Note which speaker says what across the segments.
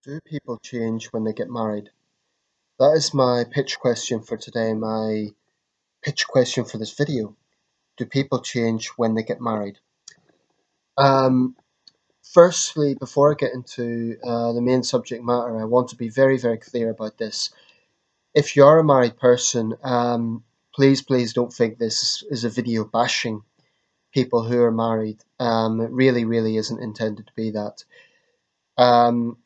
Speaker 1: Do people change when they get married? That is my pitch question for today, my pitch question for this video. Do people change when they get married? Um, Firstly, before I get into the main subject matter, I want to be very, very clear about this. If you are a married person, please don't think this is a video bashing people who are married. It really, really isn't intended to be that. Um,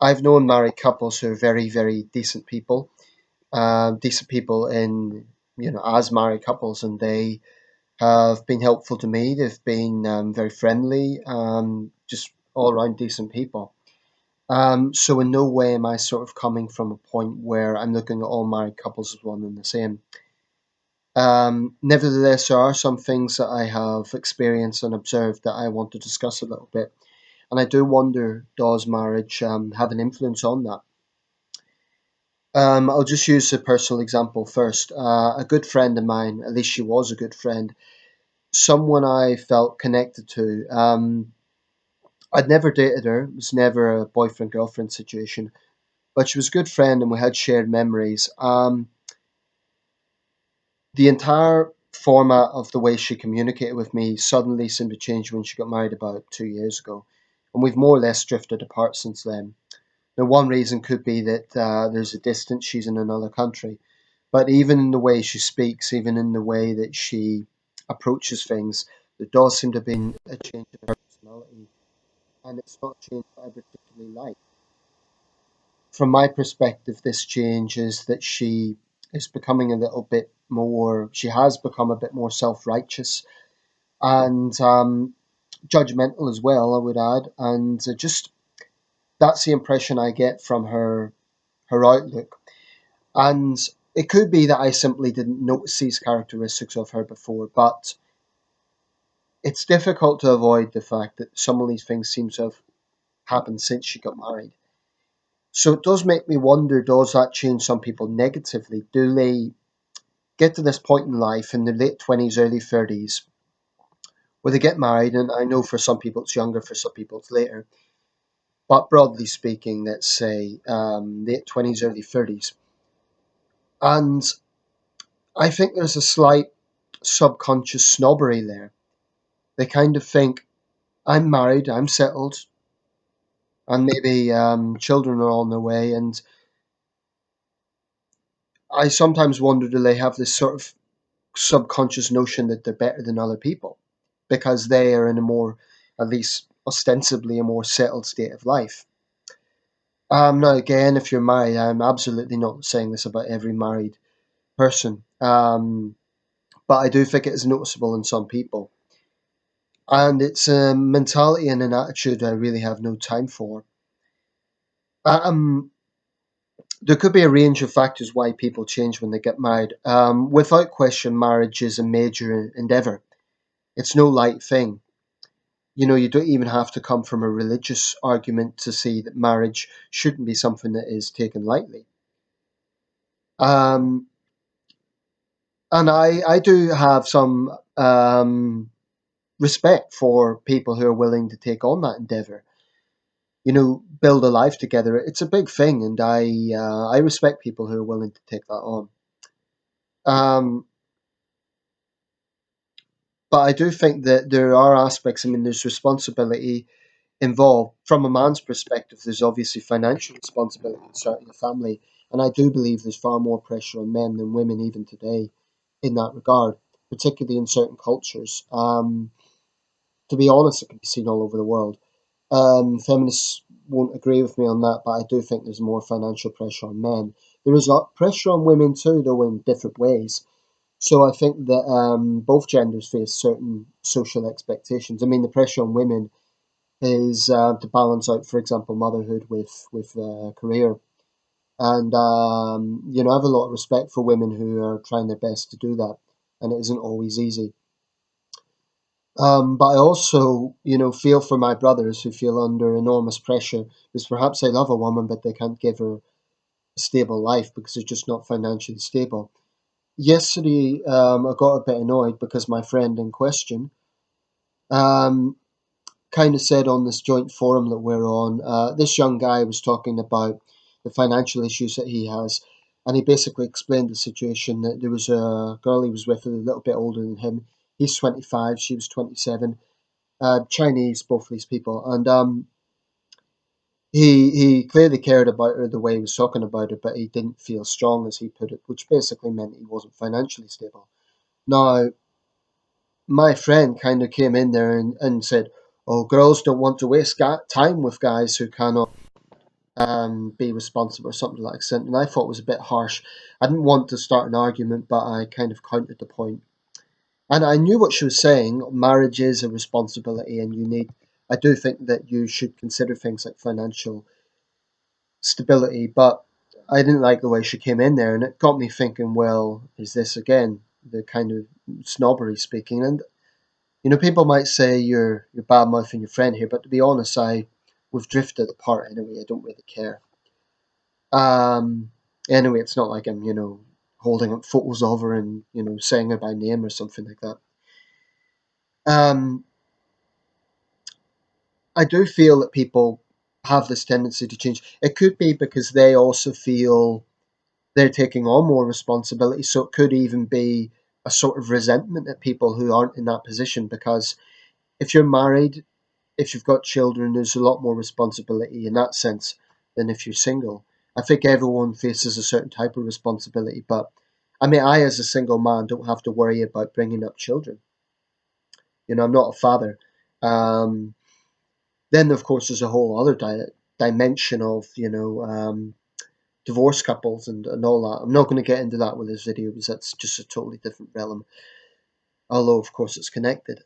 Speaker 1: I've known married couples who are very, very decent people in as married couples, and they have been helpful to me. They've been very friendly, just all around decent people. So in no way am I sort of coming from a point where I'm looking at all married couples as one and the same. Nevertheless, there are some things that I have experienced and observed that I want to discuss a little bit, and I do wonder, does marriage have an influence on that? I'll just use a personal example first. A good friend of mine, at least she was a good friend, someone I felt connected to. I'd never dated her, it was never a boyfriend girlfriend situation, but she was a good friend and we had shared memories. The entire format of the way she communicated with me suddenly seemed to change when she got married about 2 years ago, and we've more or less drifted apart since then. Now, one reason could be that there's a distance, she's in another country. But even in the way she speaks, even in the way that she approaches things, there does seem to have been a change in her personality, and it's not a change that I particularly like. From my perspective, this change is that she is becoming a little bit more, she has become a bit more self righteous and judgmental as well, I would add. And just that's the impression I get from her outlook. And it could be that I simply didn't notice these characteristics of her before, but it's difficult to avoid the fact that some of these things seem to have happened since she got married. So it does make me wonder, does that change some people negatively? Do they get to this point in life in their late 20s, early 30s, where they get married? And I know for some people it's younger, for some people it's later. But broadly speaking, let's say late 20s, early 30s. And I think there's a slight subconscious snobbery there. They kind of think, I'm married, I'm settled, and maybe children are on their way. And I sometimes wonder, do they have this sort of subconscious notion that they're better than other people because they are in a more, at least ostensibly, a more settled state of life? Now, again, if you're married, I'm absolutely not saying this about every married person, but I do think it is noticeable in some people. And it's a mentality and an attitude I really have no time for. Um, there could be a range of factors why people change when they get married. Without question, marriage is a major endeavor. It's no light thing. You know, you don't even have to come from a religious argument to see that marriage shouldn't be something that is taken lightly. Um, and I do have some respect for people who are willing to take on that endeavor. You know, build a life together. It's a big thing, and I respect people who are willing to take that on. Um, But I do think that there are aspects. I mean, there's responsibility involved. From a man's perspective, there's obviously financial responsibility in starting a family. And I do believe there's far more pressure on men than women even today in that regard, particularly in certain cultures. To be honest, it can be seen all over the world. Feminists won't agree with me on that, but I do think there's more financial pressure on men. There is a lot of pressure on women too, though, in different ways. So I think that both genders face certain social expectations. I mean, the pressure on women is to balance out, for example, motherhood with career. And I have a lot of respect for women who are trying their best to do that, and it isn't always easy. But I also, feel for my brothers who feel under enormous pressure because perhaps they love a woman, but they can't give her a stable life because they're just not financially stable. Yesterday, I got a bit annoyed because my friend in question, um, kind of said on this joint forum that we're on, this young guy was talking about the financial issues that he has, and he basically explained the situation that there was a girl he was with a little bit older than him. He's 25, she was 27, Chinese, both of these people, and he clearly cared about her the way he was talking about her, but he didn't feel strong, as he put it, which basically meant he wasn't financially stable. Now, my friend kind of came in there and said, "Oh, girls don't want to waste time with guys who cannot be responsible," or something like that. And I thought it was a bit harsh. I didn't want to start an argument, but I kind of countered the point. And I knew what she was saying. Marriage is a responsibility, and you need. I do think that you should consider things like financial stability, but I didn't like the way she came in there, and it got me thinking. Well, is this again the kind of snobbery speaking? And people might say you're bad mouthing your friend here, but to be honest, we've drifted apart anyway. I don't really care. Um, anyway, it's not like I'm holding up photos of her and saying her by name or something like that. Um, I do feel that people have this tendency to change. It could be because they also feel they're taking on more responsibility, so it could even be a sort of resentment at people who aren't in that position. Because if you're married, if you've got children, there's a lot more responsibility in that sense than if you're single. I think everyone faces a certain type of responsibility, but I mean, I as a single man don't have to worry about bringing up children. I'm not a father. Um, then, of course, there's a whole other dimension of divorce couples and all that. I'm not going to get into that with this video because that's just a totally different realm. Although, of course, it's connected.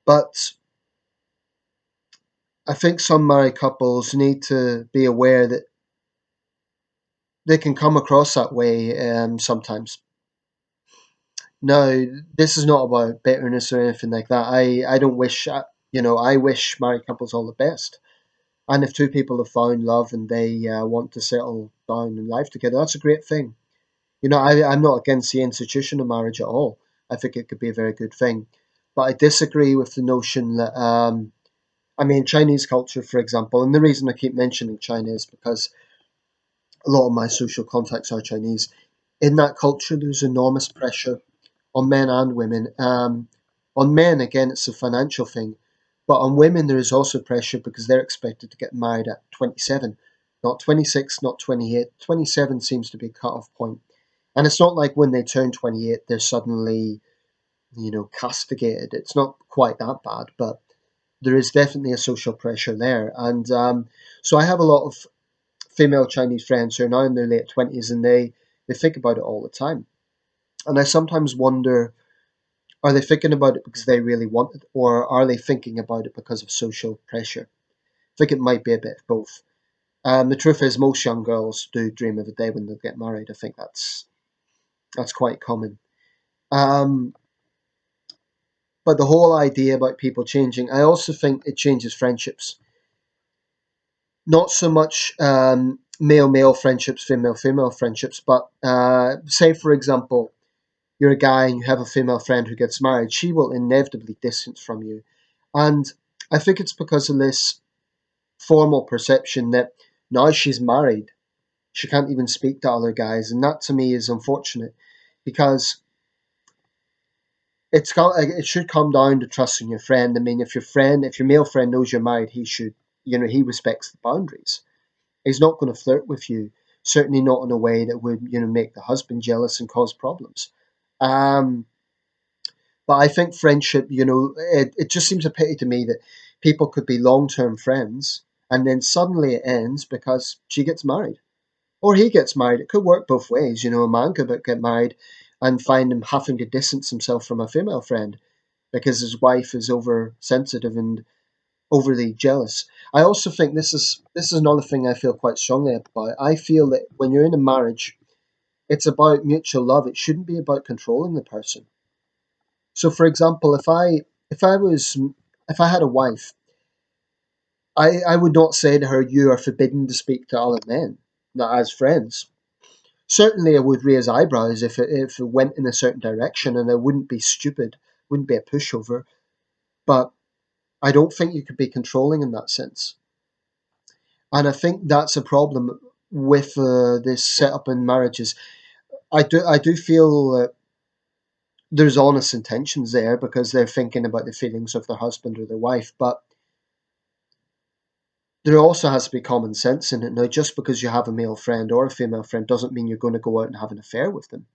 Speaker 1: But I think some married couples need to be aware that they can come across that way sometimes. Now, this is not about bitterness or anything like that. I don't wish, I wish married couples all the best. And if two people have found love and they want to settle down in life together, that's a great thing. I'm not against the institution of marriage at all. I think it could be a very good thing. But I disagree with the notion that, I mean, Chinese culture, for example, and the reason I keep mentioning China is because a lot of my social contacts are Chinese. In that culture, there's enormous pressure on men and women. On men, again, it's a financial thing, but on women, there is also pressure because they're expected to get married at 27, not 26, not 28. 27 seems to be a cut-off point. And it's not like when they turn 28, they're suddenly, castigated. It's not quite that bad, but there is definitely a social pressure there. And so I have a lot of female Chinese friends who are now in their late 20s and they think about it all the time. And I sometimes wonder, are they thinking about it because they really want it, or are they thinking about it because of social pressure? I think it might be a bit of both. The truth is, most young girls do dream of a day when they get married. I think that's quite common. Um, but the whole idea about people changing, I also think it changes friendships. Not so much male male friendships, female female friendships, but say for example, you're a guy and you have a female friend who gets married, she will inevitably distance from you. And I think it's because of this formal perception that now she's married, she can't even speak to other guys. And that to me is unfortunate because it should come down to trusting your friend. I mean, if your male friend knows you're married, he should, he respects the boundaries. He's not going to flirt with you, certainly not in a way that would, make the husband jealous and cause problems. Um, But I think friendship, it just seems a pity to me that people could be long term friends and then suddenly it ends because she gets married or he gets married. It could work both ways. A man could get married and find him having to distance himself from a female friend because his wife is oversensitive and overly jealous. I also think this is another thing I feel quite strongly about. I feel that when you're in a marriage, it's about mutual love. It shouldn't be about controlling the person. So, for example, if I had a wife, I would not say to her, "You are forbidden to speak to other men," not as friends. Certainly, I would raise eyebrows if it went in a certain direction, and I wouldn't be stupid, wouldn't be a pushover. But I don't think you could be controlling in that sense. And I think that's a problem with this setup in marriages. I do feel there's honest intentions there because they're thinking about the feelings of their husband or their wife, but there also has to be common sense in it. Now, just because you have a male friend or a female friend doesn't mean you're going to go out and have an affair with them.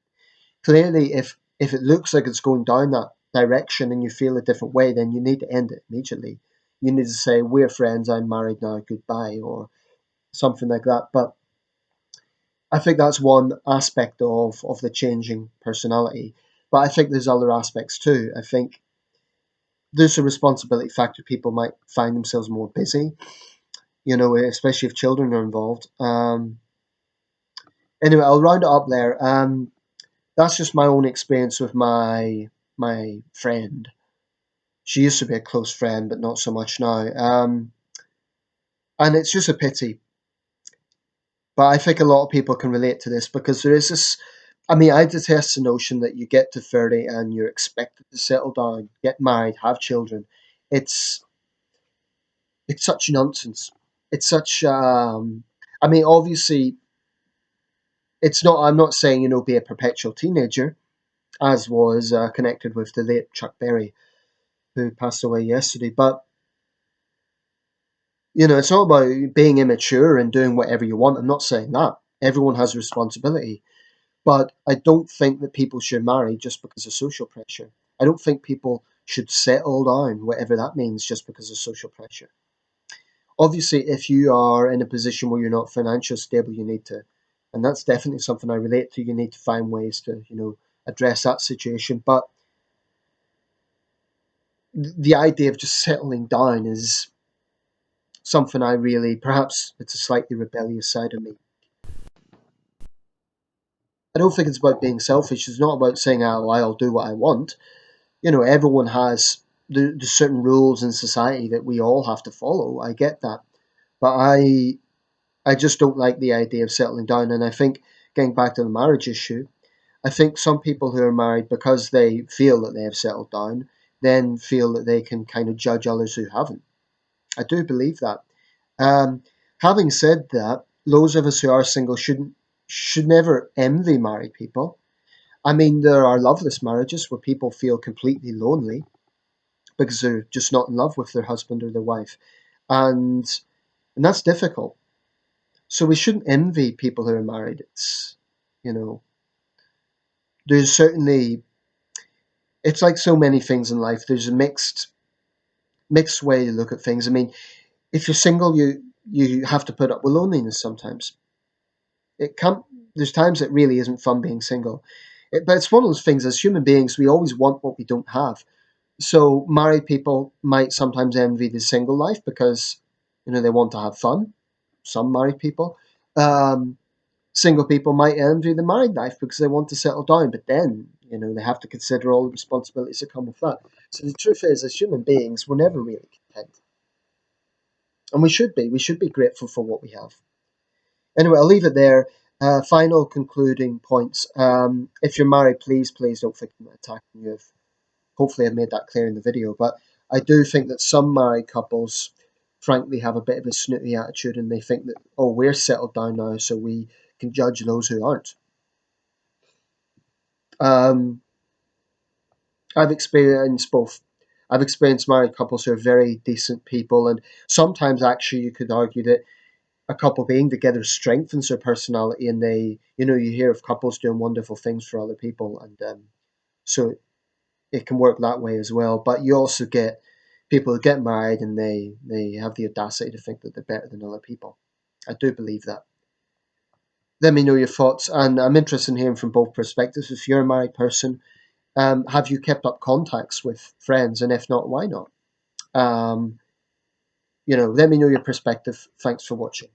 Speaker 1: Clearly, if it looks like it's going down that direction and you feel a different way, then you need to end it immediately. You need to say, "We're friends. I'm married now. Goodbye," or something like that. But I think that's one aspect of the changing personality. But I think there's other aspects too. I think there's a responsibility factor. People might find themselves more busy, especially if children are involved. Anyway, I'll round it up there. That's just my own experience with my friend. She used to be a close friend, but not so much now. And it's just a pity. But I think a lot of people can relate to this because there is this. I mean, I detest the notion that you get to 30 and you're expected to settle down, get married, have children. It's it's such nonsense. It's such. I mean, obviously, it's not. I'm not saying be a perpetual teenager, as was connected with the late Chuck Berry, who passed away yesterday. But it's not about being immature and doing whatever you want. I'm not saying that. Everyone has a responsibility. But I don't think that people should marry just because of social pressure. I don't think people should settle down, whatever that means, just because of social pressure. Obviously, if you are in a position where you're not financially stable, you need to, and that's definitely something I relate to, you need to find ways to, address that situation. But the idea of just settling down is something I really, perhaps it's a slightly rebellious side of me. I don't think it's about being selfish. It's not about saying, "Oh, I'll do what I want." Everyone has the certain rules in society that we all have to follow. I get that, but I just don't like the idea of settling down. And I think getting back to the marriage issue, I think some people who are married because they feel that they have settled down, then feel that they can kind of judge others who haven't. I do believe that. Um, Having said that, those of us who are single should never envy married people. I mean, there are loveless marriages where people feel completely lonely because they're just not in love with their husband or their wife, and and that's difficult. So we shouldn't envy people who are married. You know, there's certainly it's like so many things in life. There's a mixed way to look at things. I mean, if you're single, you have to put up with loneliness sometimes. It can't. There's times it really isn't fun being single. But it's one of those things. As human beings, we always want what we don't have. So married people might sometimes envy the single life because they want to have fun. Some married people. Um, Single people might envy the married life because they want to settle down, but then they have to consider all the responsibilities that come with that. So the truth is, as human beings, we're never really content, and we should be. We should be grateful for what we have. Anyway, I'll leave it there. Final concluding points. If you're married, please don't think I'm attacking you. Hopefully I've made that clear in the video, but I do think that some married couples frankly have a bit of a snooty attitude and they think that, oh, we're settled down now, so we can judge those who aren't. Um, I've experienced both. I've experienced married couples who are very decent people, and sometimes actually you could argue that a couple being together strengthens their personality, and you hear of couples doing wonderful things for other people, and so it can work that way as well. But you also get people who get married and they have the audacity to think that they're better than other people. I do believe that. Let me know your thoughts, and I'm interested in hearing from both perspectives. If you're a married person, have you kept up contacts with friends, and if not, why not? Let me know your perspective. Thanks for watching.